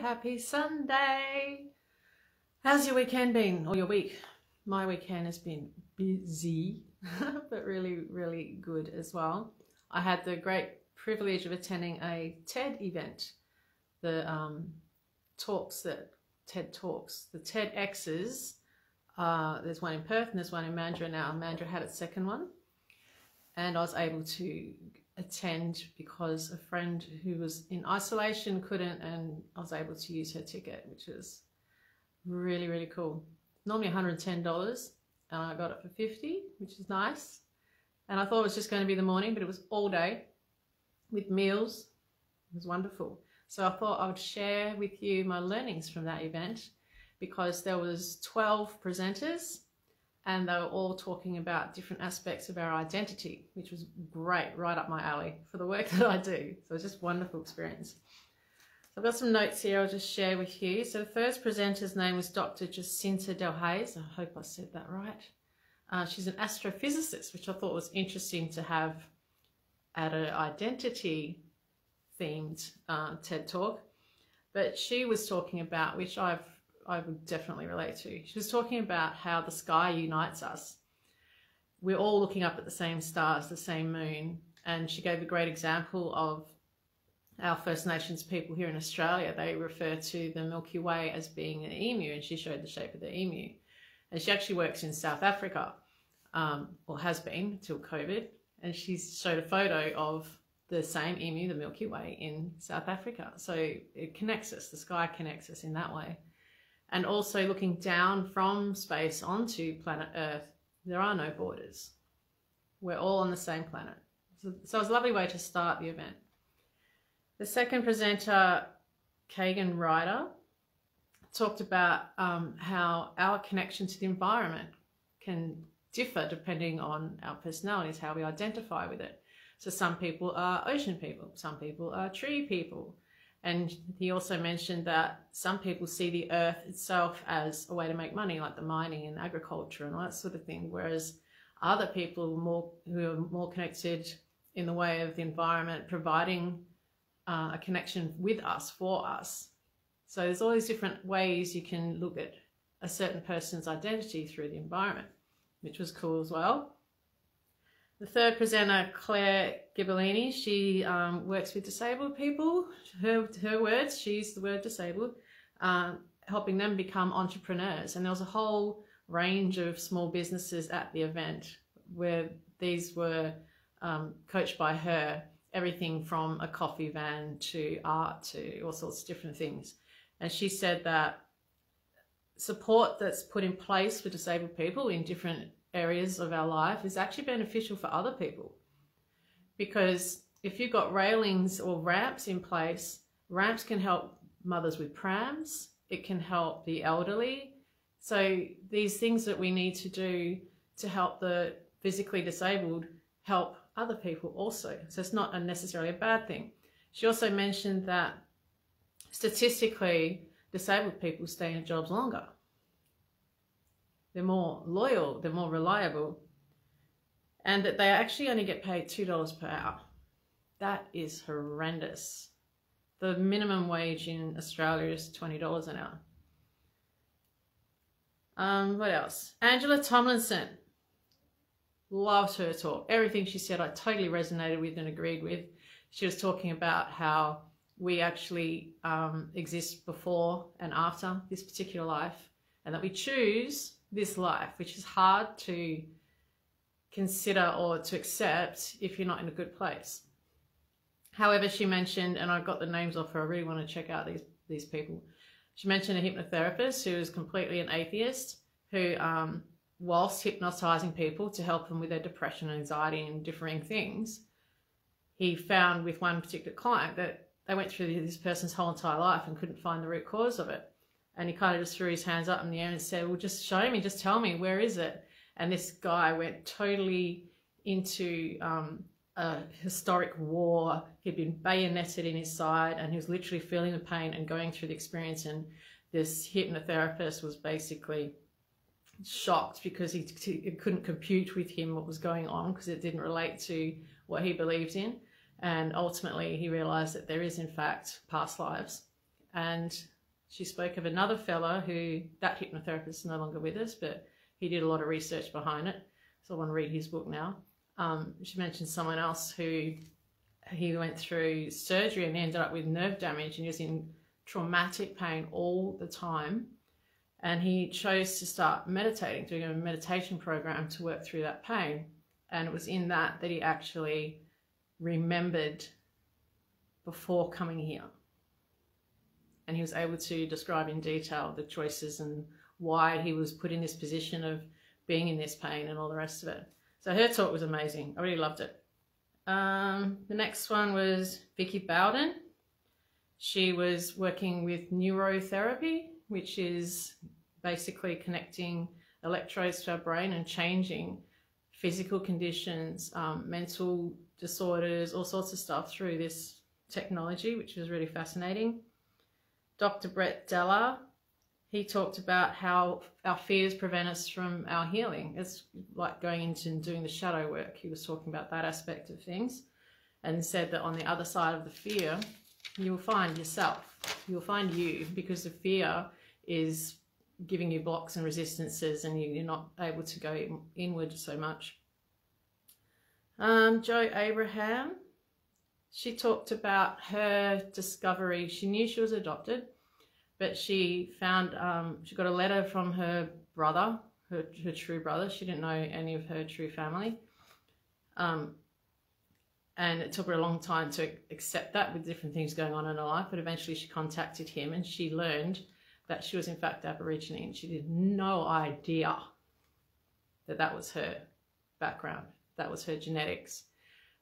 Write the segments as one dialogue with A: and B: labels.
A: happy Sunday. How's your weekend been, or your week? My weekend has been busy, but really good as well. I had the great privilege of attending a TED event, the TED Talks, the TEDx's. There's one in Perth and there's one in Mandurah now. Mandurah had its second one, and I was able to attend because a friend who was in isolation couldn't, and I was able to use her ticket, which was really cool. Normally $110 and I got it for $50, which is nice. And I thought it was just going to be the morning, but it was all day with meals. It was wonderful. So I thought I would share with you my learnings from that event, because there was 12 presenters and they were all talking about different aspects of our identity, which was great, right up my alley for the work that I do. So it was just a wonderful experience. So I've got some notes here I'll just share with you. So the first presenter's name was Dr. Jacinta Delhaize. I hope I said that right. She's an astrophysicist, which I thought was interesting to have at an identity themed TED Talk. But she was talking about, which I would definitely relate to. She was talking about how the sky unites us. We're all looking up at the same stars, the same moon. And she gave a great example of our First Nations people here in Australia. They refer to the Milky Way as being an emu, and she showed the shape of the emu. And she actually works in South Africa, or has been till COVID. And she showed a photo of the same emu, the Milky Way, in South Africa. So it connects us, the sky connects us in that way. And also looking down from space onto planet Earth, there are no borders. We're all on the same planet. So it was a lovely way to start the event. The second presenter, Kagan Ryder, talked about how our connection to the environment can differ depending on our personalities, how we identify with it. So some people are ocean people, some people are tree people. And he also mentioned that some people see the earth itself as a way to make money, like the mining and agriculture and all that sort of thing, whereas other people who are more connected in the way of the environment, providing a connection with us, for us. So there's all these different ways you can look at a certain person's identity through the environment, which was cool as well. The third presenter, Claire Ghibellini, she works with disabled people. Her words, she used the word disabled, helping them become entrepreneurs. And there was a whole range of small businesses at the event where these were coached by her, everything from a coffee van to art to all sorts of different things. And she said that support that's put in place for disabled people in different areas of our life is actually beneficial for other people, because if you've got railings or ramps in place, ramps can help mothers with prams, it can help the elderly. So these things that we need to do to help the physically disabled help other people also. So it's not necessarily a bad thing. She also mentioned that statistically disabled people stay in jobs longer. They're more loyal, they're more reliable, and that they actually only get paid $2 per hour. That is horrendous. The minimum wage in Australia is $20 an hour. What else? Angela Tomlinson. Loved her talk. Everything she said I totally resonated with and agreed with. She was talking about how we actually exist before and after this particular life, and that we choose this life, which is hard to consider or to accept if you're not in a good place. However, she mentioned, and I got the names off her, I really want to check out these people. She mentioned a hypnotherapist who is completely an atheist, who whilst hypnotizing people to help them with their depression, anxiety and differing things, he found with one particular client that they went through this person's whole entire life and couldn't find the root cause of it. And he kind of just threw his hands up in the air and said, well, just show me, just tell me, where is it? And this guy went totally into a historic war. He'd been bayoneted in his side and he was literally feeling the pain and going through the experience. And this hypnotherapist was basically shocked because he couldn't compute with him what was going on, because it didn't relate to what he believed in. And ultimately he realized that there is in fact past lives, and She spoke of another fella who, that hypnotherapist is no longer with us, but he did a lot of research behind it. So I want to read his book now. She mentioned someone else who he went through surgery and ended up with nerve damage, and he was in traumatic pain all the time. And he chose to start meditating, doing a meditation program to work through that pain. And it was in that he actually remembered before coming here. And he was able to describe in detail the choices and why he was put in this position of being in this pain and all the rest of it. So her talk was amazing. I really loved it. The next one was Vicky Bowen. She was working with neurotherapy, which is basically connecting electrodes to our brain and changing physical conditions, mental disorders, all sorts of stuff through this technology, which was really fascinating. Dr. Brett Della, he talked about how our fears prevent us from our healing. It's like going into and doing the shadow work. He was talking about that aspect of things and said that on the other side of the fear, you'll find yourself. You'll find you, because the fear is giving you blocks and resistances and you're not able to go inward so much. Jo Abraham, she talked about her discovery. She knew she was adopted, but she found, she got a letter from her brother, her true brother. She didn't know any of her true family. And it took her a long time to accept that with different things going on in her life. But eventually she contacted him and she learned that she was in fact Aborigine, and she had no idea that that was her background, that was her genetics.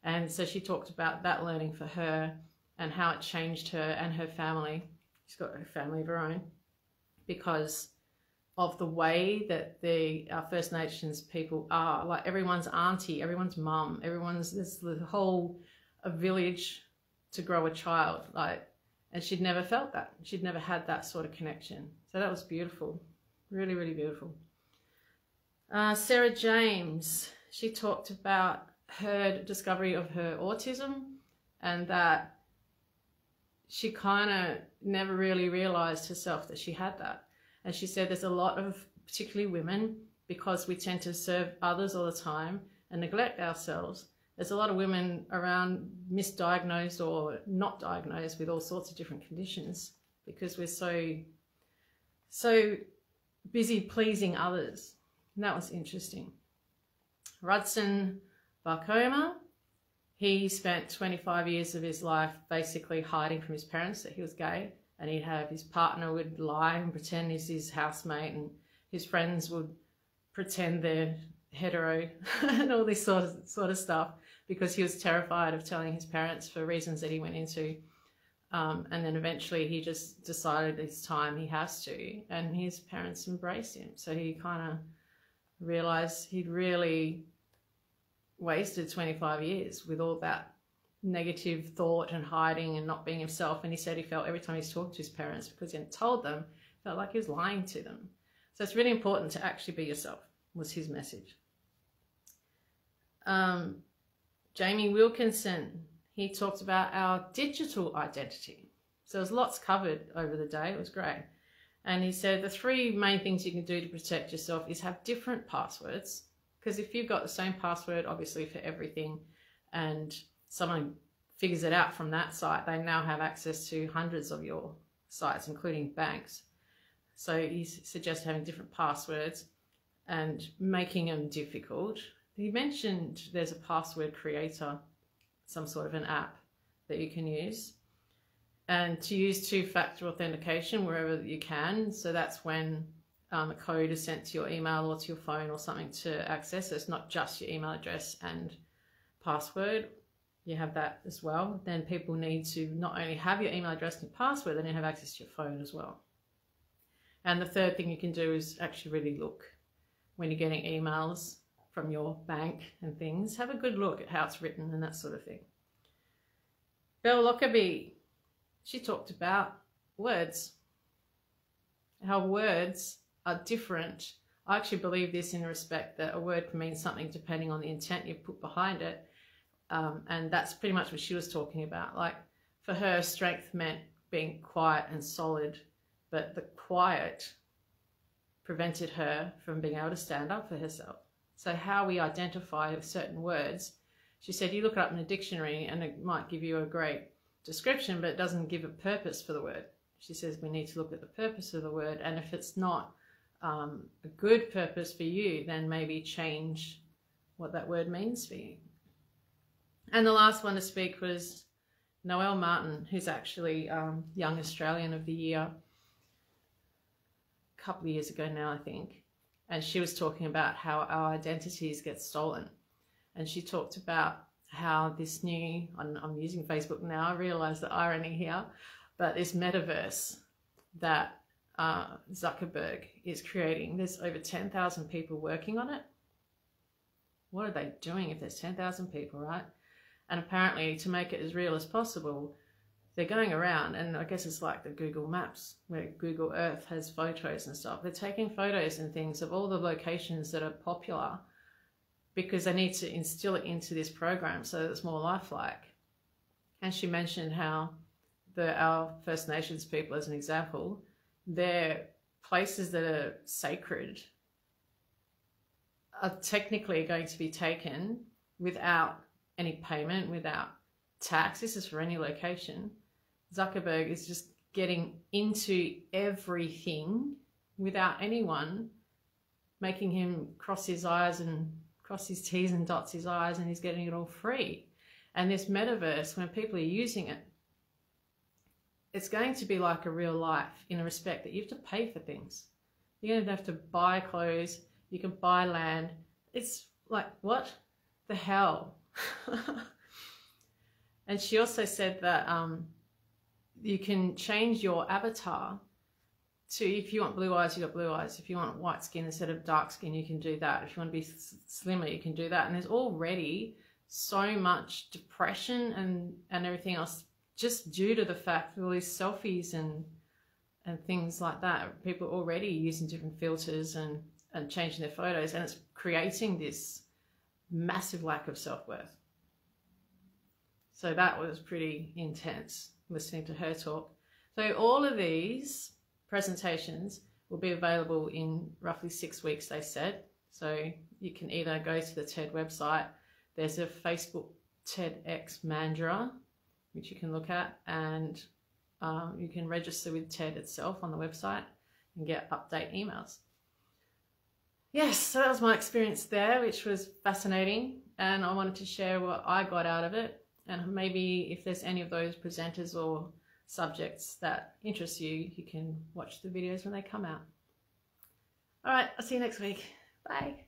A: And so she talked about that learning for her and how it changed her and her family. She's got a family of her own because of the way that our First Nations people are. Like everyone's auntie, everyone's mum, there's the whole village to grow a child. And she'd never felt that. She'd never had that sort of connection. So that was beautiful. Really, really beautiful. Sarah James, she talked about her discovery of her autism and that she kind of never really realized herself that she had that. And she said there's a lot of, particularly women, because we tend to serve others all the time and neglect ourselves. There's a lot of women around misdiagnosed or not diagnosed with all sorts of different conditions because we're so busy pleasing others. And that was interesting. Rudson Barkoma, he spent 25 years of his life basically hiding from his parents that he was gay, and he'd have his partner would lie and pretend he's his housemate, and his friends would pretend they're hetero and all this sort of stuff because he was terrified of telling his parents for reasons that he went into. And then eventually he just decided it's time, he has to, and his parents embraced him. So he kind of realized he'd really wasted 25 years with all that negative thought and hiding and not being himself. And he said he felt every time he's talked to his parents, because he hadn't told them, felt like he was lying to them. So it's really important to actually be yourself, was his message. Jamie Wilkinson, he talked about our digital identity. So there's lots covered over the day. It was great. And he said the three main things you can do to protect yourself is have different passwords. Because if you've got the same password, obviously, for everything, and someone figures it out from that site, they now have access to hundreds of your sites, including banks. So he suggests having different passwords and making them difficult. He mentioned there's a password creator, some sort of an app that you can use, and to use two-factor authentication wherever you can. So that's when a code is sent to your email or to your phone or something to access. So it's not just your email address and password. You have that as well. Then people need to not only have your email address and password, they need to have access to your phone as well. And the third thing you can do is actually really look when you're getting emails from your bank and things. Have a good look at how it's written and that sort of thing. Belle Lockerbie, she talked about words, how words are different. I actually believe this in the respect that a word can mean something depending on the intent you put behind it. And that's pretty much what she was talking about. Like for her, strength meant being quiet and solid, but the quiet prevented her from being able to stand up for herself. So how we identify certain words, she said, you look it up in a dictionary and it might give you a great description, but it doesn't give a purpose for the word. She says we need to look at the purpose of the word, and if it's not a good purpose for you, then maybe change what that word means for you. And the last one to speak was Noelle Martin, who's actually Young Australian of the Year a couple of years ago now, I think. And she was talking about how our identities get stolen. And she talked about how this new, I'm using Facebook now, I realise the irony here, but this metaverse that Zuckerberg is creating, there's over 10,000 people working on it. What are they doing if there's 10,000 people, right? And apparently, to make it as real as possible, they're going around, and I guess it's like the Google Maps, where Google Earth has photos and stuff. They're taking photos and things of all the locations that are popular because they need to instill it into this program so that it's more lifelike. And she mentioned how our First Nations people, as an example, their places that are sacred are technically going to be taken without any payment, without tax. This is for any location. Zuckerberg is just getting into everything without anyone making him cross his I's and cross his T's and dots his I's, and he's getting it all free. And this metaverse, when people are using it, it's going to be like a real life in a respect that you have to pay for things. You're going to have to buy clothes, you can buy land. It's like, what the hell? And she also said that you can change your avatar to, if you want blue eyes, you got blue eyes. If you want white skin instead of dark skin, you can do that. If you want to be slimmer, you can do that. And there's already so much depression and everything else just due to the fact that all these selfies and things like that. People are already using different filters and changing their photos, and it's creating this massive lack of self-worth. So that was pretty intense listening to her talk. So all of these presentations will be available in roughly 6 weeks, they said. So you can either go to the TED website, there's a Facebook TedX Mandurah, which you can look at, and you can register with TED itself on the website and get update emails. Yes, so that was my experience there, which was fascinating, and I wanted to share what I got out of it, and maybe if there's any of those presenters or subjects that interest you, you can watch the videos when they come out. All right, I'll see you next week. Bye.